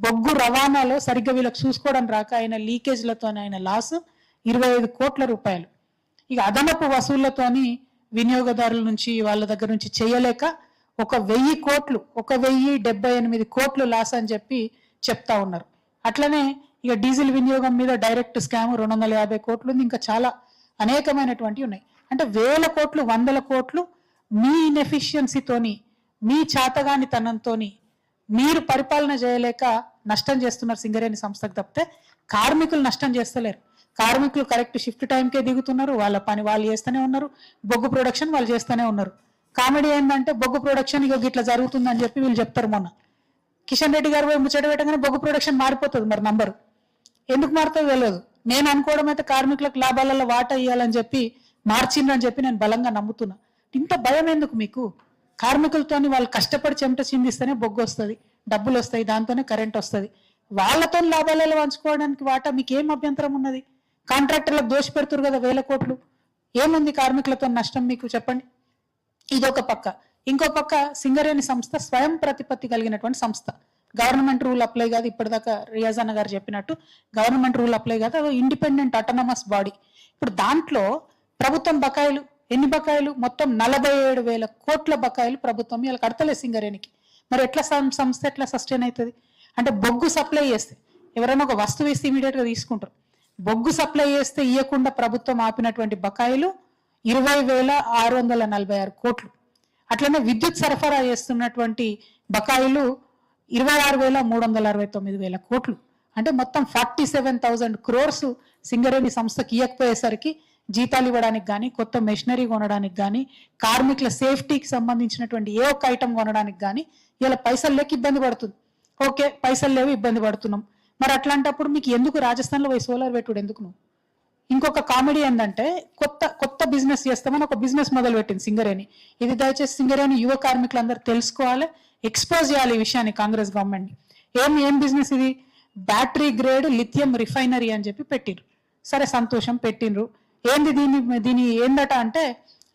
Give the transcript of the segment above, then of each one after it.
బొగ్గు రవాణాలో సరిగ్గా వీళ్ళకి చూసుకోవడం రాక ఆయన లీకేజ్లతో ఆయన లాస్ 25 కోట్ల రూపాయలు. ఇక అదనపు వసూళ్లతోని వినియోగదారుల నుంచి వాళ్ళ దగ్గర నుంచి చేయలేక 1000 కోట్లు 1078 కోట్లు లాస్ అని చెప్పి చెప్తా ఉన్నారు. అట్లనే ఇక డీజిల్ వినియోగం మీద డైరెక్ట్ స్కామ్ 250 కోట్లు ఉంది. ఇంకా చాలా అనేకమైనటువంటి ఉన్నాయి. అంటే వేల కోట్లు 100 కోట్లు మీ ఇన్ఎఫిషియన్సీతోని మీ చాతగానితనంతోని మీరు పరిపాలన చేయలేక నష్టం చేస్తున్నారు సింగరేణి సంస్థకు తప్పితే కార్మికులు నష్టం చేస్తలేరు. కార్మికులు కరెక్ట్ షిఫ్ట్ టైంకే దిగుతున్నారు, వాళ్ళ పని వాళ్ళు చేస్తూనే ఉన్నారు, బొగ్గు ప్రొడక్షన్ వాళ్ళు చేస్తూనే ఉన్నారు. కామెడీ ఏంటంటే బొగ్గు ప్రొడక్షన్ ఇక ఇట్లా జరుగుతుందని చెప్పి వీళ్ళు చెప్తారు. మొన్న కిషన్ రెడ్డి గారు పోయి ముచ్చట పెట్టగానే బొగ్గు ప్రొడక్షన్ మారిపోతుంది. మరి నంబరు ఎందుకు మారుతుందో తెలియదు. నేను అనుకోవడం అయితే కార్మికులకు లాభాలలో వాటా ఇవ్వాలని చెప్పి మార్చిండ్రని చెప్పి నేను బలంగా నమ్ముతున్నా. ఇంత భయం ఎందుకు మీకు? కార్మికులతోని వాళ్ళు కష్టపడి చెమట చిందిస్తేనే బొగ్గు వస్తుంది, డబ్బులు వస్తాయి, దాంతోనే కరెంట్ వస్తుంది. వాళ్ళతో లాభాలలో పంచుకోవడానికి వాటా మీకు ఏం అభ్యంతరం ఉన్నది? కాంట్రాక్టర్లకు దోషి పెడుతురు కదా వేల కోట్లు. ఏముంది కార్మికులతో నష్టం మీకు చెప్పండి? ఇదొక పక్క. ఇంకో పక్క సింగరేణి సంస్థ స్వయం ప్రతిపత్తి కలిగినటువంటి సంస్థ. గవర్నమెంట్ రూల్ అప్లై కాదు. ఇప్పటిదాకా రియాజ్ అన్న గారు చెప్పినట్టు గవర్నమెంట్ రూల్ అప్లై కాదు, అది ఇండిపెండెంట్ అటానమస్ బాడీ. ఇప్పుడు దాంట్లో ప్రభుత్వం బకాయిలు ఎన్ని బకాయిలు? మొత్తం 47,000 కోట్ల బకాయిలు ప్రభుత్వం ఇలా కడతలేదు సింగరేణికి. మరి ఎట్లా సంస్థ ఎట్లా సస్టైన్ అవుతుంది? అంటే బొగ్గు సప్లై చేస్తే ఎవరైనా ఒక వస్తువు ఇస్తే ఇమీడియట్ గా తీసుకుంటారు. బొగ్గు సప్లై చేస్తే ఇవ్వకుండా ప్రభుత్వం ఆపినటువంటి బకాయిలు 20,646 కోట్లు. అట్లనే విద్యుత్ సరఫరా చేస్తున్నటువంటి బకాయిలు 26,369 కోట్లు. అంటే మొత్తం 47,000 crores సింగరేణి సంస్థకి ఇవ్వకపోయేసరికి జీతాలు ఇవ్వడానికి కానీ, కొత్త మెషినరీ కొనడానికి కానీ, కార్మికుల సేఫ్టీకి సంబంధించినటువంటి ఏ ఒక్క ఐటమ్ కొనడానికి కానీ ఇలా పైసలు లేక ఇబ్బంది పడుతుంది. ఓకే, పైసలు లేవు, ఇబ్బంది పడుతున్నాం. మరి అట్లాంటప్పుడు మీకు ఎందుకు రాజస్థాన్లో పోయి సోలార్ పెట్టుడు ఎందుకు? నువ్వు ఇంకొక కామెడీ ఏంటంటే కొత్త బిజినెస్ చేస్తామని ఒక బిజినెస్ మొదలు పెట్టింది సింగరేణి. ఇది దయచేసి సింగరేణి యువ కార్మికులందరూ తెలుసుకోవాలి, ఎక్స్పోజ్ చేయాలి ఈ విషయాన్ని కాంగ్రెస్ గవర్నమెంట్. ఏం బిజినెస్ ఇది? బ్యాటరీ గ్రేడ్ లిథియం రిఫైనరీ అని చెప్పి పెట్టిండ్రు. సరే, సంతోషం, పెట్టిండ్రు. ఏంది దీని ఏందట అంటే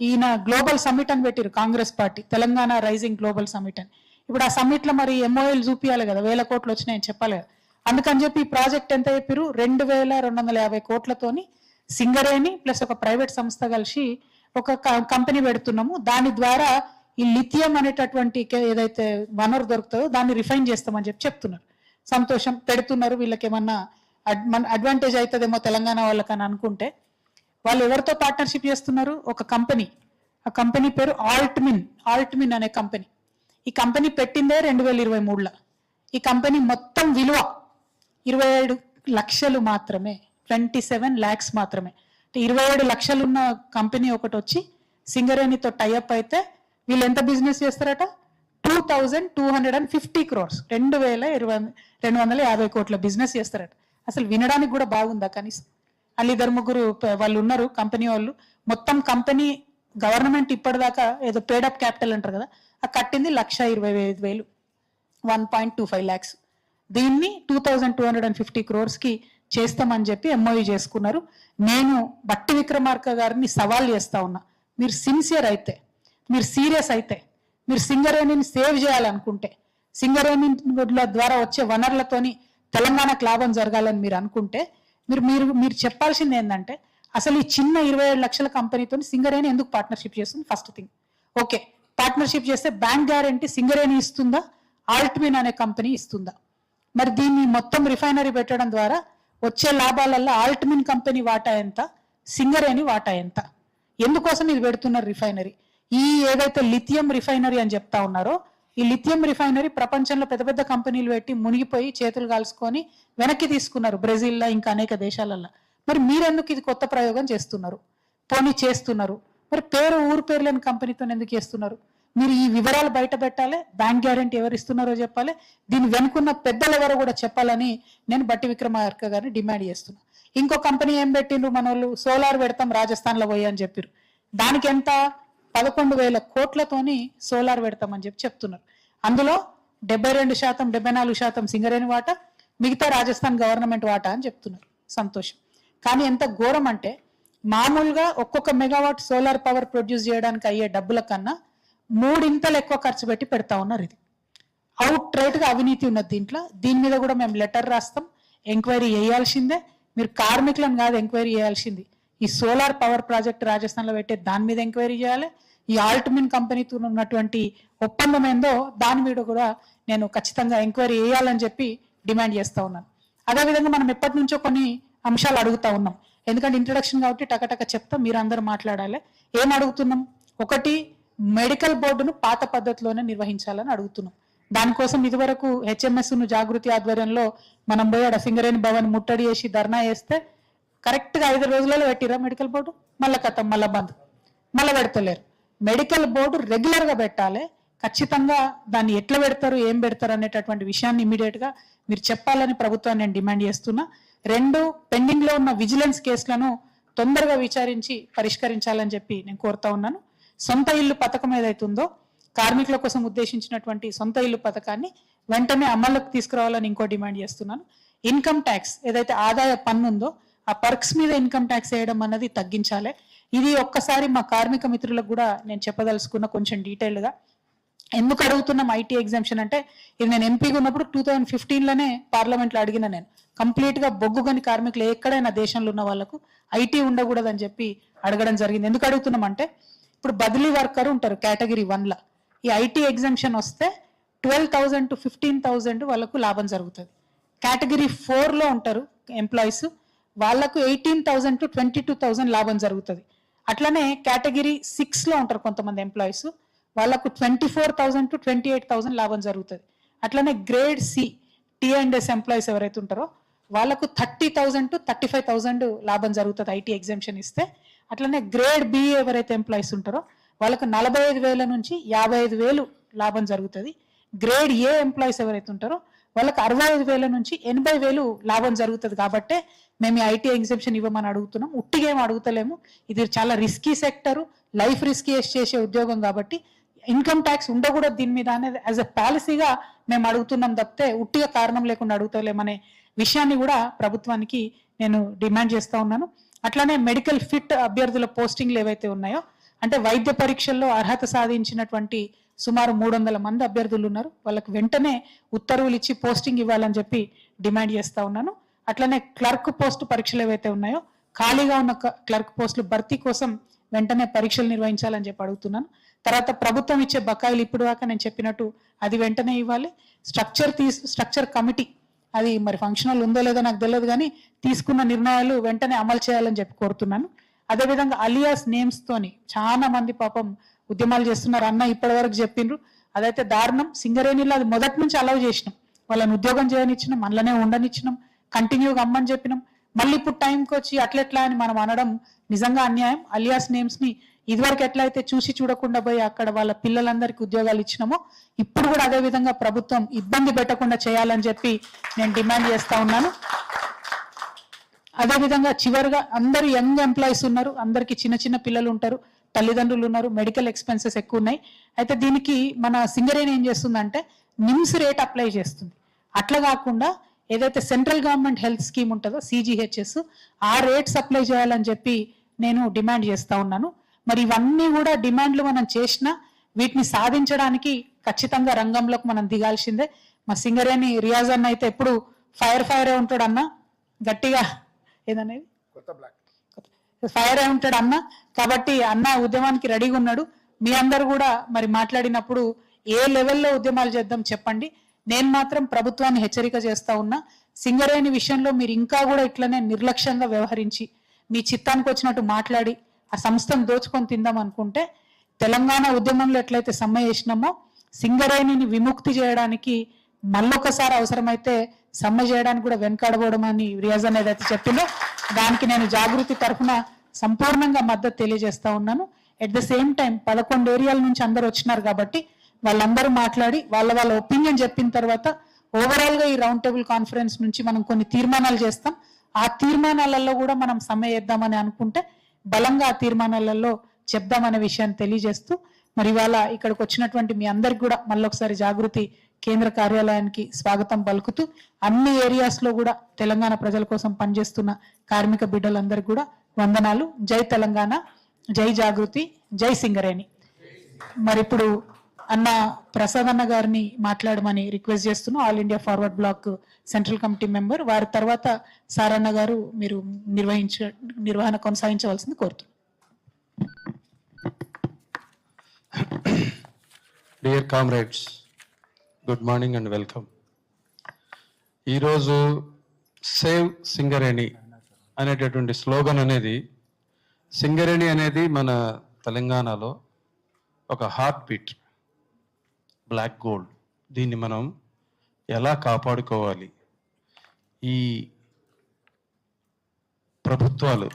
ఈయన గ్లోబల్ సమ్మిట్ అని పెట్టిరు Congress party, Telangana rising global summit అని. ఇప్పుడు ఆ సమ్మిట్ లో మరి ఎంఓఎల్ చూపియాలి కదా, 1000 కోట్లు వచ్చినాయని చెప్పాలి కదా. అందుకని చెప్పి ఈ ప్రాజెక్ట్ ఎంత చెప్పారు? 2,250 కోట్లతోని సింగరేణి ప్లస్ ఒక ప్రైవేట్ సంస్థ కలిసి ఒక కంపెనీ పెడుతున్నాము. దాని ద్వారా ఈ లిథియం అనేటటువంటి ఏదైతే వనరు దొరుకుతుందో దాన్ని రిఫైన్ చేస్తామని చెప్పి చెప్తున్నారు. సంతోషం, పెడుతున్నారు. వీళ్ళకి ఏమన్నా అడ్వాంటేజ్ అవుతుందేమో తెలంగాణ వాళ్ళకని అనుకుంటే వాళ్ళు ఎవరితో పార్ట్నర్షిప్ చేస్తున్నారు? ఒక కంపెనీ. ఆ కంపెనీ పేరు ఆల్ట్మిన్ అనే కంపెనీ. ఈ కంపెనీ పెట్టిందే 2023లో. ఈ కంపెనీ మొత్తం విలువ 27 లక్షలు మాత్రమే, 27 lakhs మాత్రమే. 27 లక్షలు ఉన్న కంపెనీ ఒకటి వచ్చి సింగరేణితో టైఅప్ అయితే వీళ్ళు ఎంత బిజినెస్ చేస్తారట? 2,250 crores, 2,250 కోట్ల బిజినెస్ చేస్తారట. అసలు వినడానికి కూడా బాగుందా కనీసం? వాళ్ళు 2-3 వాళ్ళు ఉన్నారు కంపెనీ వాళ్ళు. మొత్తం కంపెనీ గవర్నమెంట్ ఇప్పటిదాకా ఏదో పేడప్ క్యాపిటల్ అంటారు కదా, ఆ కట్టింది 1,25,000, 1.25 lakhs. దీన్ని 2,250 crores కి చేస్తామని చెప్పి ఎంఓయూ చేసుకున్నారు. నేను బట్టి విక్రమార్క గారిని సవాల్ చేస్తా ఉన్నా, మీరు సిన్సియర్ అయితే, మీరు సీరియస్ అయితే, మీరు సింగరేణిని సేవ్ చేయాలనుకుంటే, సింగరేణి ద్వారా వచ్చే వనరులతోని తెలంగాణకు లాభం జరగాలని మీరు అనుకుంటే మీరు చెప్పాల్సింది ఏంటంటే అసలు ఈ చిన్న 27 లక్షల కంపెనీతో సింగరేణి ఎందుకు పార్ట్నర్షిప్ చేస్తుంది? First thing. ఓకే, పార్ట్నర్షిప్ చేస్తే బ్యాంక్ గ్యారంటీ సింగరేణి ఇస్తుందా, ఆల్ట్మిన్ అనే కంపెనీ ఇస్తుందా? మరి దీన్ని మొత్తం రిఫైనరీ పెట్టడం ద్వారా వచ్చే లాభాలలో ఆల్ట్మిన్ కంపెనీ వాటా ఎంత, సింగరేణి వాటా ఎంత? ఎందుకోసం ఇది పెడుతున్నారు రిఫైనరీ? ఈ ఏదైతే లిథియం రిఫైనరీ అని చెప్తా ఉన్నారో, ఈ లిథియం రిఫైనరీ ప్రపంచంలో పెద్ద పెద్ద కంపెనీలు పెట్టి మునిగిపోయి చేతులు కాల్చుకొని వెనక్కి తీసుకున్నారు, బ్రెజిల్లో ఇంకా అనేక దేశాలలో. మరి మీరెందుకు ఇది కొత్త ప్రయోగం చేస్తున్నారు? పోనీ చేస్తున్నారు, మరి ఊరు పేరు లేని కంపెనీతో ఎందుకు చేస్తున్నారు? మీరు ఈ వివరాలు బయట పెట్టాలి, బ్యాంక్ గ్యారంటీ ఎవరు ఇస్తున్నారో చెప్పాలి, దీని వెనుకున్న పెద్దలు ఎవరో కూడా చెప్పాలని నేను బట్టి విక్రమార్క గారిని డిమాండ్ చేస్తున్నా. ఇంకో కంపెనీ ఏం పెట్టిండ్రు మన వాళ్ళు? సోలార్ పెడతాం రాజస్థాన్లో పోయి అని చెప్పారు. దానికి ఎంత? 11,000 కోట్లతోని సోలార్ పెడతామని చెప్పి చెప్తున్నారు. అందులో 72%, 74% సింగరేణి వాటా, మిగతా రాజస్థాన్ గవర్నమెంట్ వాటా అని చెప్తున్నారు. సంతోషం. కానీ ఎంత ఘోరం అంటే మామూలుగా ఒక్కొక్క మెగావాట్ సోలార్ పవర్ ప్రొడ్యూస్ చేయడానికి అయ్యే డబ్బుల కన్నా 3 ఇంతలు ఎక్కువ ఖర్చు పెట్టి పెడతా ఉన్నారు. ఇది అవుట్ రైట్ గా అవినీతి ఉన్నది దీంట్లో. దీని మీద కూడా మేము లెటర్ రాస్తాం, ఎంక్వైరీ చేయాల్సిందే. మీరు కార్మికులను కాదు ఎంక్వైరీ చేయాల్సింది, ఈ సోలార్ పవర్ ప్రాజెక్ట్ రాజస్థాన్లో పెట్టే దాని మీద ఎంక్వైరీ చేయాలి. ఈ ఆల్ట్మిన్ కంపెనీతో ఉన్నటువంటి ఒప్పందం ఏందో దాని మీద కూడా నేను ఖచ్చితంగా ఎంక్వైరీ చేయాలని చెప్పి డిమాండ్ చేస్తా ఉన్నాను. అదేవిధంగా మనం ఎప్పటి నుంచో కొన్ని అంశాలు అడుగుతా ఉన్నాం, ఎందుకంటే ఇంట్రడక్షన్ కాబట్టి టకటక చెప్తా, మీరు అందరూ మాట్లాడాలి. ఏం అడుగుతున్నాం? ఒకటి, మెడికల్ బోర్డును పాత పద్ధతిలోనే నిర్వహించాలని అడుగుతున్నాం. దానికోసం ఇదివరకు హెచ్ఎంఎస్ జాగృతి ఆధ్వర్యంలో మనం పోయాడు సింగరేణి భవన్ ముట్టడి చేసి ధర్నా చేస్తే కరెక్ట్గా 5 రోజులలో పెట్టిరా మెడికల్ బోర్డు, మళ్ళీ కథం, మళ్ళీ బంద్, మళ్ళీ పెడతలేరు. మెడికల్ బోర్డు రెగ్యులర్గా పెట్టాలి. ఖచ్చితంగా దాన్ని ఎట్లా పెడతారు, ఏం పెడతారు అనేటటువంటి విషయాన్ని ఇమీడియట్గా మీరు చెప్పాలని ప్రభుత్వాన్ని నేను డిమాండ్ చేస్తున్నా. 2, పెండింగ్లో ఉన్న విజిలెన్స్ కేసులను తొందరగా విచారించి పరిష్కరించాలని చెప్పి నేను కోరుతా ఉన్నాను. సొంత ఇల్లు పథకం ఏదైతుందో కార్మికుల కోసం ఉద్దేశించినటువంటి సొంత ఇల్లు పథకాన్ని వెంటనే అమల్లోకి తీసుకురావాలని ఇంకో డిమాండ్ చేస్తున్నాను. ఇన్కమ్ ట్యాక్స్ ఏదైతే ఆదాయ పన్ను ఉందో ఆ పర్క్స్ మీద ఇన్కమ్ ట్యాక్స్ వేయడం అన్నది తగ్గించాలి. ఇది ఒక్కసారి మా కార్మిక మిత్రులకు కూడా నేను చెప్పదలుచుకున్న కొంచెం డీటెయిల్గా. ఎందుకు అడుగుతున్నాం ఐటీ ఎగ్జామ్షన్ అంటే, ఇది నేను ఎంపీగా ఉన్నప్పుడు 2015లోనే పార్లమెంట్లో అడిగిన, నేను కంప్లీట్గా బొగ్గుగని కార్మికులు ఎక్కడైనా దేశంలో ఉన్న వాళ్ళకు ఐటీ ఉండకూడదని చెప్పి అడగడం జరిగింది. ఎందుకు అడుగుతున్నాం అంటే, ఇప్పుడు బదిలీ వర్కర్ ఉంటారు కేటగిరీ 1ల, ఈ ఐటీ ఎగ్జామ్షన్ వస్తే 12,000 to 15,000 వాళ్ళకు లాభం జరుగుతుంది. కేటగిరీ 4లో ఉంటారు ఎంప్లాయీస్, వాళ్ళకు 18,000 to 22,000 లాభం జరుగుతుంది. అట్లనే కేటగిరీ 6లో ఉంటారు కొంతమంది ఎంప్లాయీస్, వాళ్ళకు 24,000 to 28,000 లాభం జరుగుతుంది. అట్లనే గ్రేడ్ సి టీ&ఎస్ ఎంప్లాయీస్ ఎవరైతే ఉంటారో వాళ్ళకు 30,000 to 35,000 లాభం జరుగుతుంది ఐటీ ఎగ్జామ్షన్ ఇస్తే. అట్లనే గ్రేడ్ బి ఎవరైతే ఎంప్లాయీస్ ఉంటారో వాళ్ళకు 45,000 నుంచి 55,000 లాభం జరుగుతుంది. గ్రేడ్ ఏ ఎంప్లాయీస్ ఎవరైతే ఉంటారో వాళ్ళకి 65,000 నుంచి 80,000 లాభం జరుగుతుంది. కాబట్టి మేము ఈ ఐటీ ఎగ్జామ్షన్ ఇవ్వమని అడుగుతున్నాం. ఉట్టిగా ఏం అడుగుతలేము, ఇది చాలా రిస్కీ సెక్టరు, లైఫ్ రిస్క్ చేసే ఉద్యోగం కాబట్టి ఇన్కమ్ ట్యాక్స్ ఉండకూడదు దీని మీద అనేది యాజ్ ఎ పాలసీగా మేము అడుగుతున్నాం తప్పితే ఉట్టిగా కారణం లేకుండా అడుగుతలేమనే విషయాన్ని కూడా ప్రభుత్వానికి నేను డిమాండ్ చేస్తా ఉన్నాను. అట్లానే మెడికల్ ఫిట్ అభ్యర్థుల పోస్టింగ్లు ఏవైతే ఉన్నాయో, అంటే వైద్య పరీక్షల్లో అర్హత సాధించినటువంటి సుమారు 300 మంది అభ్యర్థులు ఉన్నారు, వాళ్ళకి వెంటనే ఉత్తర్వులు ఇచ్చి పోస్టింగ్ ఇవ్వాలని చెప్పి డిమాండ్ చేస్తా ఉన్నాను. అట్లనే క్లర్క్ పోస్ట్ పరీక్షలు ఏవైతే ఉన్నాయో, ఖాళీగా ఉన్న క్లర్క్ పోస్టులు భర్తీ కోసం వెంటనే పరీక్షలు నిర్వహించాలని చెప్పి అడుగుతున్నాను. తర్వాత ప్రభుత్వం ఇచ్చే బకాయిలు ఇప్పుడు దాకా నేను చెప్పినట్టు అది వెంటనే ఇవ్వాలి. స్ట్రక్చర్ కమిటీ అది మరి ఫంక్షనల్ ఉందో లేదో నాకు తెలియదు, కానీ తీసుకున్న నిర్ణయాలు వెంటనే అమలు చేయాలని చెప్పి కోరుతున్నాను. అదేవిధంగా అలియాస్ నేమ్స్ తోని చాలా మంది పాపం ఉద్యమాలు చేస్తున్నారు. అన్న ఇప్పటి వరకు చెప్పిండ్రు, అదైతే దారుణం. సింగరేణిలో అది మొదటి నుంచి అలౌ చేసినాం, వాళ్ళని ఉద్యోగం చేయనిచ్చినాం, మనలోనే ఉండనిచ్చినాం, కంటిన్యూగా అమ్మని చెప్పినాం. మళ్ళీ ఇప్పుడు టైంకి వచ్చి అట్లెట్లా అని మనం అనడం నిజంగా అన్యాయం. అలియాస్ నేమ్స్ ని ఇదివరకు ఎట్లయితే చూసి చూడకుండా పోయి అక్కడ వాళ్ళ పిల్లలందరికీ ఉద్యోగాలు ఇచ్చినామో, ఇప్పుడు కూడా అదే విధంగా ప్రభుత్వం ఇబ్బంది పెట్టకుండా చేయాలని చెప్పి నేను డిమాండ్ చేస్తా ఉన్నాను. అదేవిధంగా చివరిగా అందరు యంగ్ ఎంప్లాయీస్ ఉన్నారు, అందరికి చిన్న చిన్న పిల్లలు ఉంటారు, తల్లిదండ్రులు ఉన్నారు, మెడికల్ ఎక్స్పెన్సెస్ ఎక్కువ ఉన్నాయి. అయితే దీనికి మన సింగరేణి ఏం చేస్తుందంటే నిమ్స్ రేట్ అప్లై చేస్తుంది. అట్లా కాకుండా ఏదైతే సెంట్రల్ గవర్నమెంట్ హెల్త్ స్కీమ్ ఉంటుందో CGHS, ఆ రేట్స్ అప్లై చేయాలని చెప్పి నేను డిమాండ్ చేస్తా ఉన్నాను. మరి ఇవన్నీ కూడా డిమాండ్లు మనం చేసినా వీటిని సాధించడానికి ఖచ్చితంగా రంగంలోకి మనం దిగాల్సిందే. మా సింగరేణి రియాజ్ అన్న అయితే ఎప్పుడు ఫైరే ఉంటాడు అన్న, గట్టిగా ఏదనేది ఫైరే ఉంటాడు అన్న. కాబట్టి అన్న ఉద్యమానికి రెడీగా ఉన్నాడు. మీ అందరు కూడా మరి మాట్లాడినప్పుడు ఏ లెవెల్లో ఉద్యమాలు చేద్దాం చెప్పండి. నేను మాత్రం ప్రభుత్వాన్ని హెచ్చరిక చేస్తా ఉన్నా, సింగరేణి విషయంలో మీరు ఇంకా కూడా ఇట్లనే నిర్లక్ష్యంగా వ్యవహరించి మీ చిత్తానికి వచ్చినట్టు మాట్లాడి ఆ సంస్థను దోచుకొని తిందాం అనుకుంటే, తెలంగాణ ఉద్యమంలో ఎట్లయితే సమ్మె చేసినామో సింగరేణిని విముక్తి చేయడానికి మళ్ళొకసారి అవసరమైతే సమ్మె చేయడానికి కూడా వెనకాడబోవడం అని రియాజ్ అనేది అయితే చెప్పిందో దానికి నేను జాగృతి తరఫున సంపూర్ణంగా మద్దతు తెలియజేస్తా ఉన్నాను. ఎట్ ద సేమ్ టైం 11 ఏరియాల నుంచి అందరు వచ్చినారు కాబట్టి వాళ్ళందరూ మాట్లాడి వాళ్ళ ఒపీనియన్ చెప్పిన తర్వాత ఓవరాల్ గా ఈ రౌండ్ టేబుల్ కాన్ఫరెన్స్ నుంచి మనం కొన్ని తీర్మానాలు చేస్తాం. ఆ తీర్మానాలలో కూడా మనం సమ్మె చేద్దామని అనుకుంటే బలంగా ఆ తీర్మానాలలో చెప్దామనే విషయాన్ని తెలియజేస్తూ, మరి ఇవాళ ఇక్కడికి వచ్చినటువంటి మీ అందరికి కూడా మళ్ళొకసారి జాగృతి కేంద్ర కార్యాలయానికి స్వాగతం పలుకుతూ, అన్ని ఏరియాస్ లో కూడా తెలంగాణ ప్రజల కోసం పనిచేస్తున్న కార్మిక బిడ్డలందరికీ కూడా వందనాలు. జై తెలంగాణ, జై జాగృతి, జై సింగరేణి. మరి ఇప్పుడు అన్న ప్రసాద్ అన్న గారిని మాట్లాడమని రిక్వెస్ట్ చేస్తున్నాం. All India forward block central committee member. వారి తర్వాత సారన్న గారు మీరు నిర్వహణ కొనసాగించవలసింది కోరుతున్నాం. Dear comrades, good morning and welcome. ఈరోజు సేవ్ సింగరేణి అనేటటువంటి స్లోగన్ అనేది, సింగరేణి అనేది మన తెలంగాణలో ఒక హార్ట్ బీట్, బ్లాక్ గోల్డ్. దీన్ని మనం ఎలా కాపాడుకోవాలి? ఈ ప్రభుత్వాలు